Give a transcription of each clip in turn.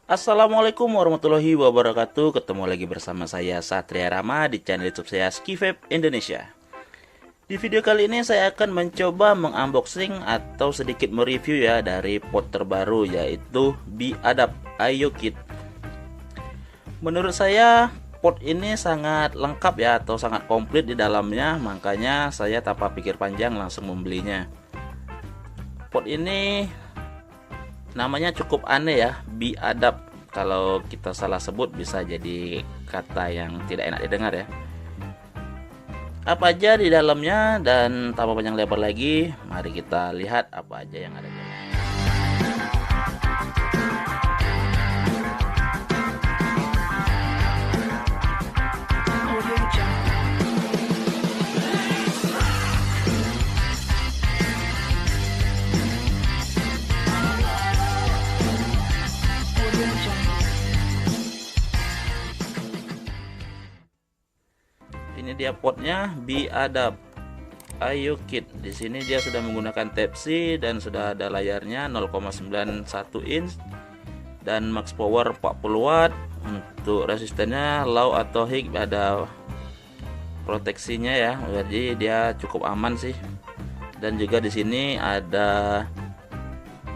Assalamualaikum warahmatullahi wabarakatuh. Ketemu lagi bersama saya Satria Rama di channel YouTube saya Skivape Indonesia. Di video kali ini saya akan mencoba mengunboxing atau sedikit mereview ya dari pot terbaru, yaitu Biadab Ayo Kit. Menurut saya pot ini sangat lengkap ya, atau sangat komplit di dalamnya, makanya saya tanpa pikir panjang langsung membelinya. Pot ini namanya cukup aneh ya, Biadab. Kalau kita salah sebut bisa jadi kata yang tidak enak didengar ya. Apa aja di dalamnya, dan tanpa panjang lebar lagi, mari kita lihat apa aja yang ada di dalamnya. Ini dia potnya, Biadab Ayo Kit. Di sini dia sudah menggunakan Type-C dan sudah ada layarnya 0,91 inch dan max power 40 watt. Untuk resistennya low atau high, ada proteksinya ya. Jadi dia cukup aman sih. Dan juga di sini ada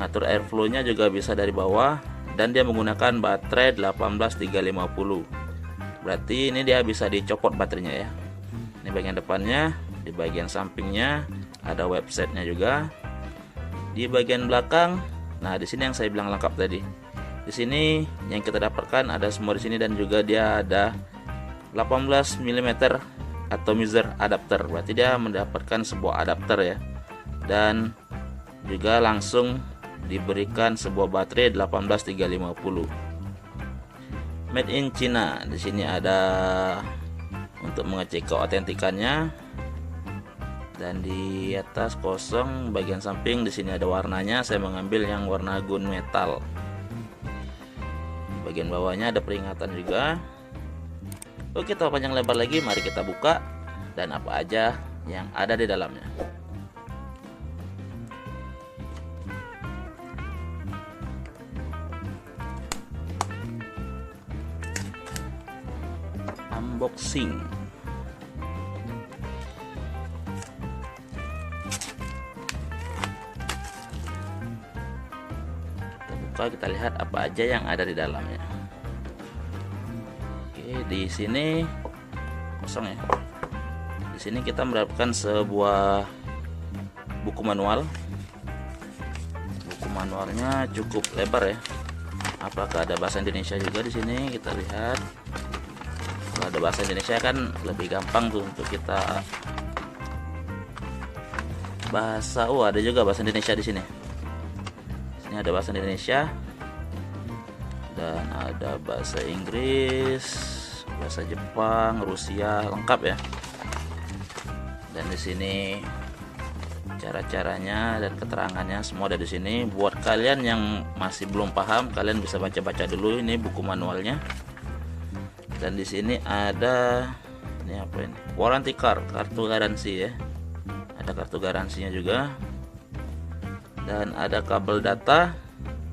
ngatur airflow-nya juga bisa dari bawah, dan dia menggunakan baterai 18350. Berarti ini dia bisa dicopot baterainya ya. Ini bagian depannya, di bagian sampingnya ada websitenya juga. Di bagian belakang, nah di sini yang saya bilang lengkap tadi. Di sini yang kita dapatkan ada semua di sini, dan juga dia ada 18 mm atomizer adapter. Berarti dia mendapatkan sebuah adapter ya. Dan juga langsung diberikan sebuah baterai 18350. Made in China. Di sini ada untuk mengecek keautentikannya, dan di atas kosong. Bagian samping di sini ada warnanya. Saya mengambil yang warna gunmetal. Bagian bawahnya ada peringatan juga. Oke, tanpa panjang lebar lagi, mari kita buka dan apa aja yang ada di dalamnya. Unboxing. Kita buka, kita lihat apa aja yang ada di dalamnya. Oke, di sini kosong ya. Di sini kita mendapatkan sebuah buku manual. Buku manualnya cukup lebar ya. Apakah ada bahasa Indonesia juga di sini? Kita lihat. Kalau ada bahasa Indonesia kan lebih gampang tuh untuk kita bahasa. Ada juga bahasa Indonesia di sini. Sini ada bahasa Indonesia dan ada bahasa Inggris, bahasa Jepang, Rusia, lengkap ya. Dan di sini cara-caranya dan keterangannya semua ada di sini. Buat kalian yang masih belum paham, kalian bisa baca-baca dulu ini buku manualnya. Dan di sini ada ini apa ini? Warranty card, kartu garansi ya. Ada kartu garansinya juga. Dan ada kabel data.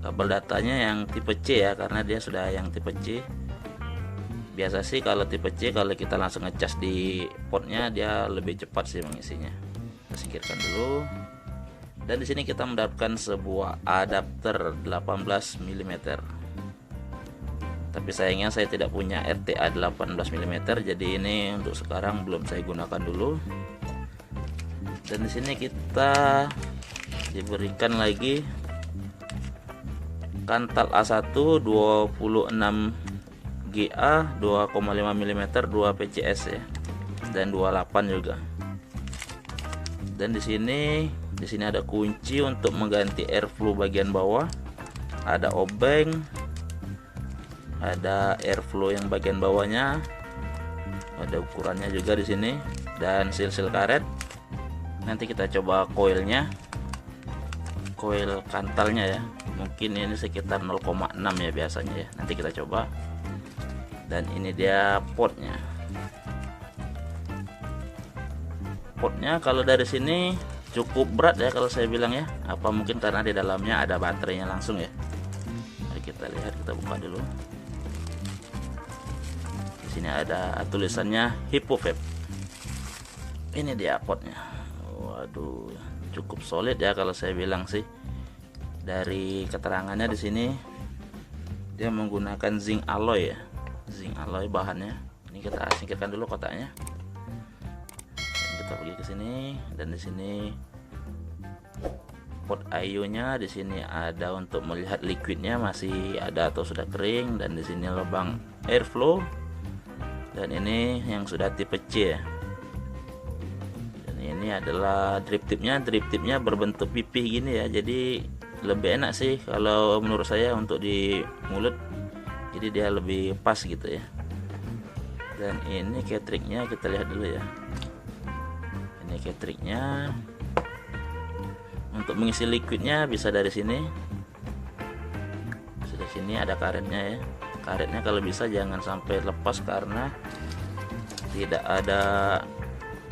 Kabel datanya yang tipe C ya, karena dia sudah yang tipe C. Biasa sih kalau tipe C, kalau kita langsung ngecas di potnya, dia lebih cepat sih mengisinya. Kita singkirkan dulu. Dan di sini kita mendapatkan sebuah adapter 18 mm. Tapi sayangnya saya tidak punya RTA 18 mm, jadi ini untuk sekarang belum saya gunakan dulu. Dan di sini kita diberikan lagi kantal A1 26 GA 2,5 mm 2 PCS ya, dan 28 juga. Dan di sini ada kunci untuk mengganti airflow bagian bawah, ada obeng, ada airflow yang bagian bawahnya, ada ukurannya juga di sini, dan sil-sil karet. Nanti kita coba koilnya, koil kantalnya ya. Mungkin ini sekitar 0,6 ya biasanya ya. Nanti kita coba. Dan ini dia potnya. Potnya kalau dari sini cukup berat ya kalau saya bilang ya. Apa mungkin karena di dalamnya ada baterainya langsung ya. Mari kita lihat, kita buka dulu. Di sini ada tulisannya HypoVape. Ini dia potnya. Waduh, cukup solid ya kalau saya bilang sih. Dari keterangannya di sini dia menggunakan zinc alloy ya. Zinc alloy bahannya. Ini kita singkirkan dulu kotaknya. Dan kita pergi ke sini, dan di sini pot IO-nya di sini ada untuk melihat liquidnya masih ada atau sudah kering, dan di sini lubang airflow, dan ini yang sudah tipe C ya. Dan ini adalah drip tipnya. Drip tipnya berbentuk pipih gini ya, jadi lebih enak sih kalau menurut saya untuk di mulut, jadi dia lebih pas gitu ya. Dan ini cartridge-nya kita lihat dulu ya. Ini cartridge-nya. Untuk mengisi liquidnya bisa dari sini. Sudah sini ada karetnya ya. Karetnya kalau bisa jangan sampai lepas karena tidak ada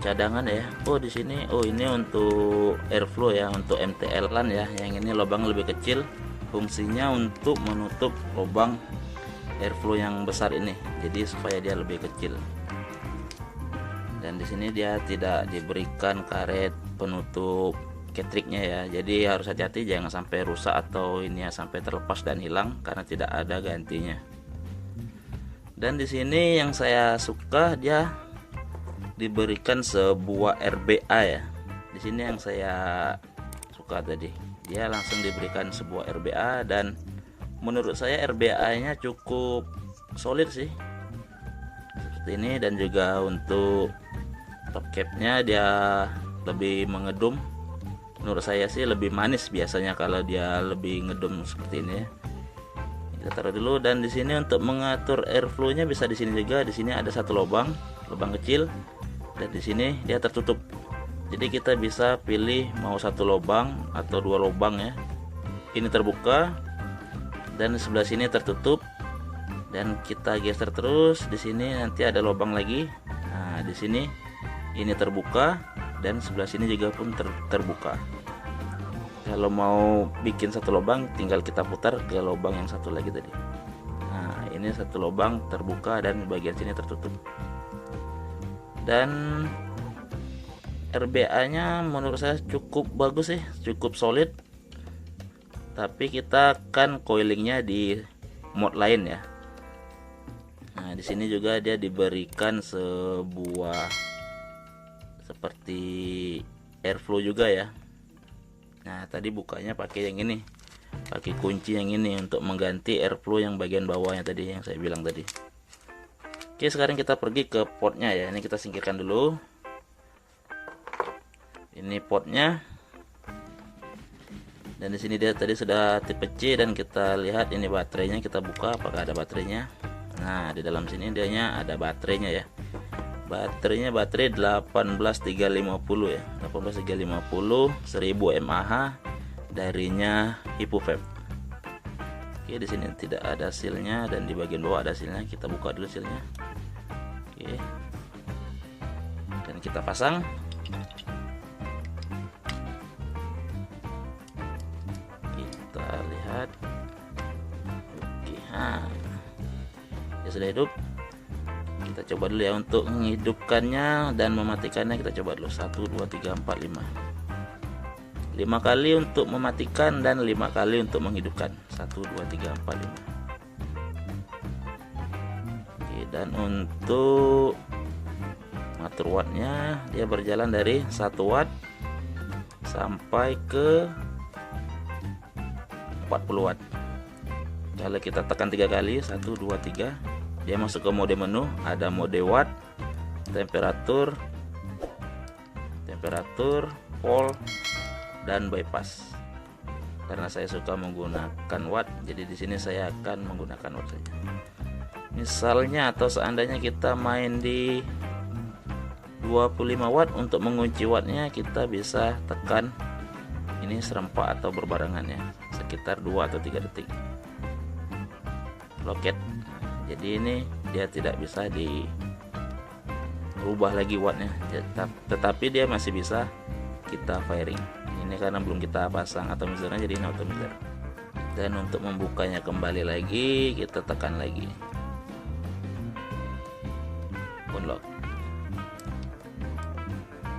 cadangan ya. Oh di sini, oh ini untuk airflow ya, untuk MTL LAN ya. Yang ini lubang lebih kecil, fungsinya untuk menutup lubang airflow yang besar ini, jadi supaya dia lebih kecil. Dan di sini dia tidak diberikan karet penutup cartridge-nya ya, jadi harus hati-hati jangan sampai rusak atau ini ya sampai terlepas dan hilang karena tidak ada gantinya. Dan di sini yang saya suka, dia diberikan sebuah RBA ya. Di sini yang saya suka tadi, dia langsung diberikan sebuah RBA, dan menurut saya RBA-nya cukup solid sih, seperti ini. Dan juga untuk top cap-nya dia lebih mengedum. Menurut saya sih lebih manis biasanya kalau dia lebih ngedum seperti ini ya. Kita taruh dulu, dan di sini untuk mengatur airflow-nya bisa di sini juga. Di sini ada satu lubang kecil, dan di sini dia tertutup. Jadi kita bisa pilih mau satu lubang atau dua lubang ya. Ini terbuka, dan sebelah sini tertutup, dan kita geser terus. Di sini nanti ada lubang lagi. Nah di sini ini terbuka, dan sebelah sini juga pun terbuka. Kalau mau bikin satu lubang tinggal kita putar ke lubang yang satu lagi tadi. Nah ini satu lubang terbuka dan bagian sini tertutup. Dan RBA nya menurut saya cukup bagus sih, cukup solid. Tapi kita kan coilingnya di mode lain ya. Nah di sini juga dia diberikan sebuah seperti airflow juga ya. Nah tadi bukanya pakai yang ini, pakai kunci yang ini untuk mengganti airflow yang bagian bawahnya tadi yang saya bilang tadi. Oke, sekarang kita pergi ke potnya ya. Ini kita singkirkan dulu. Ini potnya. Dan di sini dia tadi sudah tipe C, dan kita lihat ini baterainya, kita buka apakah ada baterainya. Nah di dalam sini dianya ada baterainya ya. Baterainya baterai 18350 ya, 18350 1000 mAh, darinya HypoVape. Oke, di sini tidak ada sealnya, dan di bagian bawah ada sealnya. Kita buka dulu sealnya. Oke, dan kita pasang. Kita lihat. Oke, dia sudah hidup. Kita coba dulu ya untuk menghidupkannya dan mematikannya. Kita coba dulu 1 2 3 4 5 kali untuk mematikan dan 5 kali untuk menghidupkan. 1 2 3 4 5. Oke, dan untuk ngatur wattnya dia berjalan dari 1 watt sampai ke 40 watt. Kalau kita tekan 3 kali, 1 2 3, dia masuk ke mode menu. Ada mode watt, temperatur, volt, dan bypass. Karena saya suka menggunakan watt, jadi di sini saya akan menggunakan watt saja. Misalnya atau seandainya kita main di 25 watt, untuk mengunci wattnya kita bisa tekan ini serempak atau berbarengan ya, sekitar 2 atau 3 detik. Loket. Jadi ini dia tidak bisa dirubah lagi wattnya, tetapi dia masih bisa kita firing. Ini karena belum kita pasang atomizer, jadi ini atomizer. Dan untuk membukanya kembali lagi, kita tekan lagi unlock.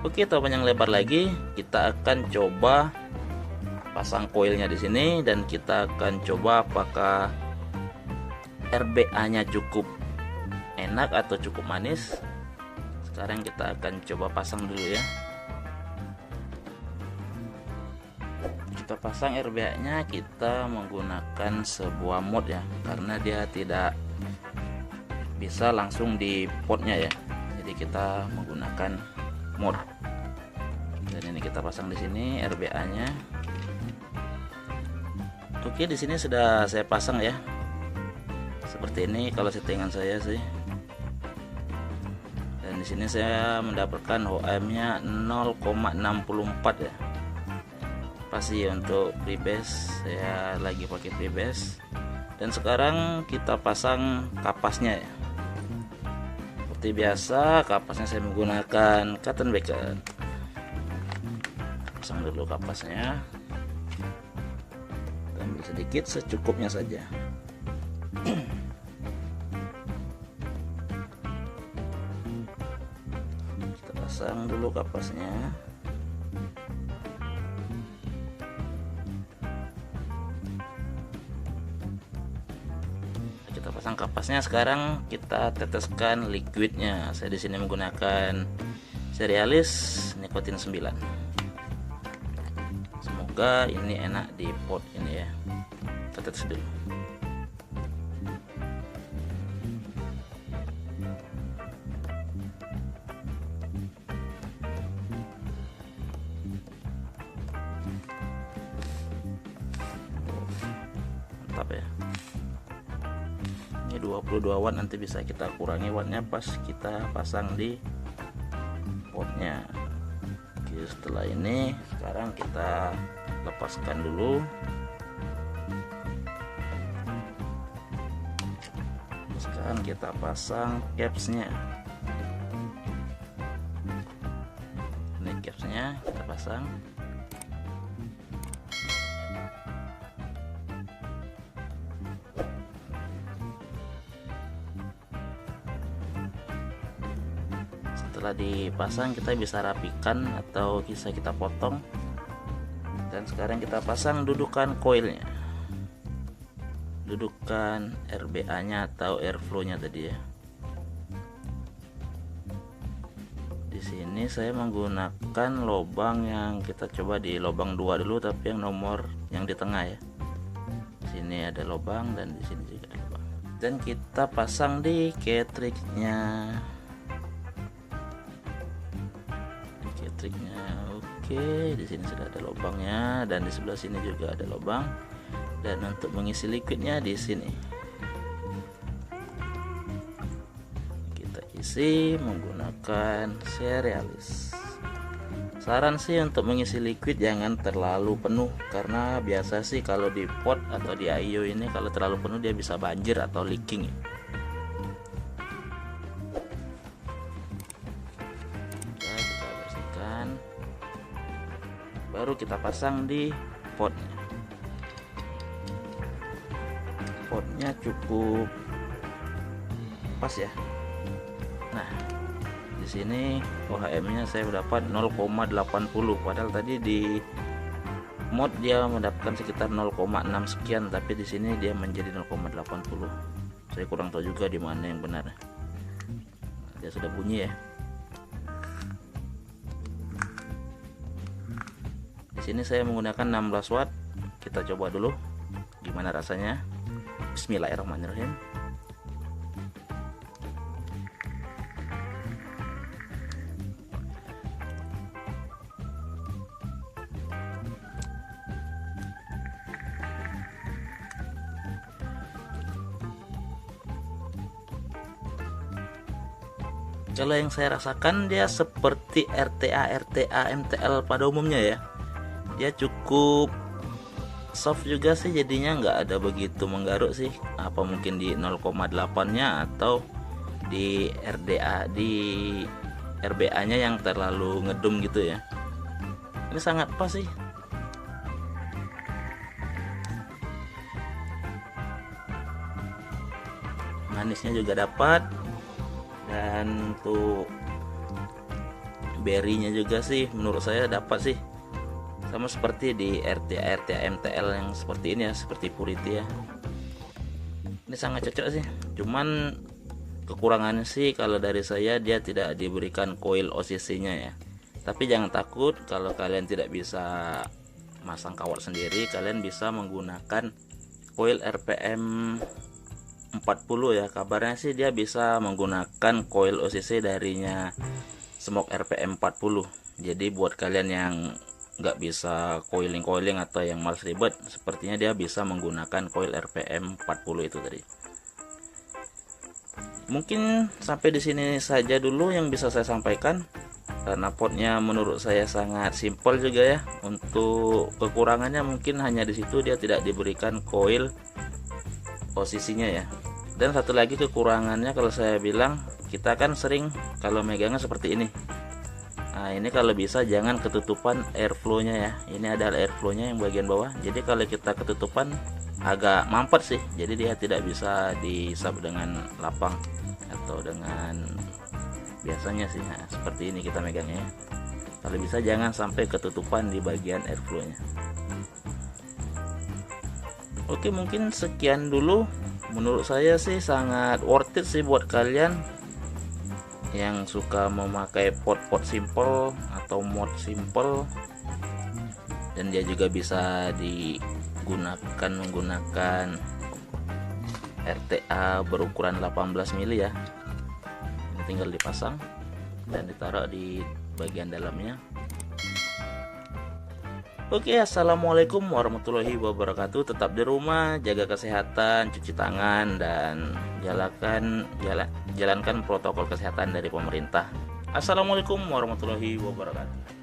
Oke, atau panjang lebar lagi, kita akan coba pasang koilnya di sini dan kita akan coba apakah RBA-nya cukup enak atau cukup manis. Sekarang kita akan coba pasang dulu ya. Kita pasang RBA-nya, kita menggunakan sebuah mod ya, karena dia tidak bisa langsung di potnya ya. Jadi kita menggunakan mod. Dan ini kita pasang di sini RBA-nya. Oke, di sini sudah saya pasang ya. Seperti ini kalau settingan saya sih. Dan di sini saya mendapatkan OM-nya 0,64 ya. Pasti untuk freebase, saya lagi pakai freebase. Dan sekarang kita pasang kapasnya ya. Seperti biasa, kapasnya saya menggunakan cotton becker. Pasang dulu kapasnya, ambil sedikit secukupnya saja. Kita pasang dulu kapasnya. Kita pasang kapasnya, sekarang kita teteskan liquidnya. Saya di sini menggunakan Cerealis Nikotin 9. Semoga ini enak di pot ini ya. Kita tetes dulu. Mantap ya. Ini 22 watt, nanti bisa kita kurangi wattnya pas kita pasang di potnya. Oke, setelah ini sekarang kita lepaskan dulu. Sekarang kita pasang capsnya. Ini capsnya kita pasang. Setelah dipasang, kita bisa rapikan atau bisa kita potong. Dan sekarang kita pasang dudukan koilnya, dudukan RBA-nya atau airflow-nya tadi ya. Di sini saya menggunakan lubang yang kita coba di lubang 2 dulu, tapi yang nomor yang di tengah ya. Di sini ada lubang dan di sini juga ada lubang. Dan kita pasang di cartridge-nya. Oke, di sini sudah ada lubangnya dan di sebelah sini juga ada lubang. Dan untuk mengisi liquidnya di sini kita isi menggunakan Cerealis. Saran sih untuk mengisi liquid jangan terlalu penuh, karena biasa sih kalau di pot atau di IO ini kalau terlalu penuh dia bisa banjir atau leaking ya. Baru kita pasang di potnya. Potnya cukup pas ya. Nah, di sini OHM-nya saya dapat 0,80, padahal tadi di mod dia mendapatkan sekitar 0,6 sekian, tapi di sini dia menjadi 0,80. Saya kurang tahu juga di mana yang benar. Dia sudah bunyi ya. Di sini saya menggunakan 16 watt. Kita coba dulu gimana rasanya. Bismillahirrahmanirrahim. Kalau yang saya rasakan dia seperti RTA, MTL pada umumnya ya. Dia cukup soft juga sih, jadinya nggak ada begitu menggaruk sih. Apa mungkin di 0,8 nya atau di RBA nya yang terlalu ngedum gitu ya. Ini sangat pas sih. manisnya juga dapat, dan untuk berry-nya juga sih menurut saya dapat sih, sama seperti di RTA MTL yang seperti ini ya, seperti Purity ya. Ini sangat cocok sih, cuman kekurangannya sih kalau dari saya dia tidak diberikan coil OCC-nya ya. Tapi jangan takut, kalau kalian tidak bisa masang kawat sendiri, kalian bisa menggunakan coil RPM 40 ya. Kabarnya sih dia bisa menggunakan coil OCC darinya Smoke RPM 40. Jadi buat kalian yang nggak bisa coiling atau yang males ribet, sepertinya dia bisa menggunakan coil RPM 40 itu tadi. Mungkin sampai di sini saja dulu yang bisa saya sampaikan, karena potnya menurut saya sangat simpel juga ya. Untuk kekurangannya mungkin hanya di situ dia tidak diberikan coil posisinya ya. Dan satu lagi kekurangannya kalau saya bilang, kita kan sering kalau megangnya seperti ini. Nah ini kalau bisa jangan ketutupan airflow-nya ya. Ini ada airflow-nya yang bagian bawah. Jadi kalau kita ketutupan agak mampet sih. Jadi dia tidak bisa disub dengan lapang atau dengan biasanya sih. Nah, seperti ini kita megangnya. Kalau bisa jangan sampai ketutupan di bagian airflow-nya. Oke, mungkin sekian dulu. Menurut saya sih sangat worth it sih buat kalian yang suka memakai pot-pot simple atau mod simple, dan dia juga bisa menggunakan RTA berukuran 18 mili ya. Ini tinggal dipasang dan ditaruh di bagian dalamnya. Oke, assalamualaikum warahmatullahi wabarakatuh. Tetap di rumah, jaga kesehatan, cuci tangan, dan jalankan protokol kesehatan dari pemerintah. Assalamualaikum warahmatullahi wabarakatuh.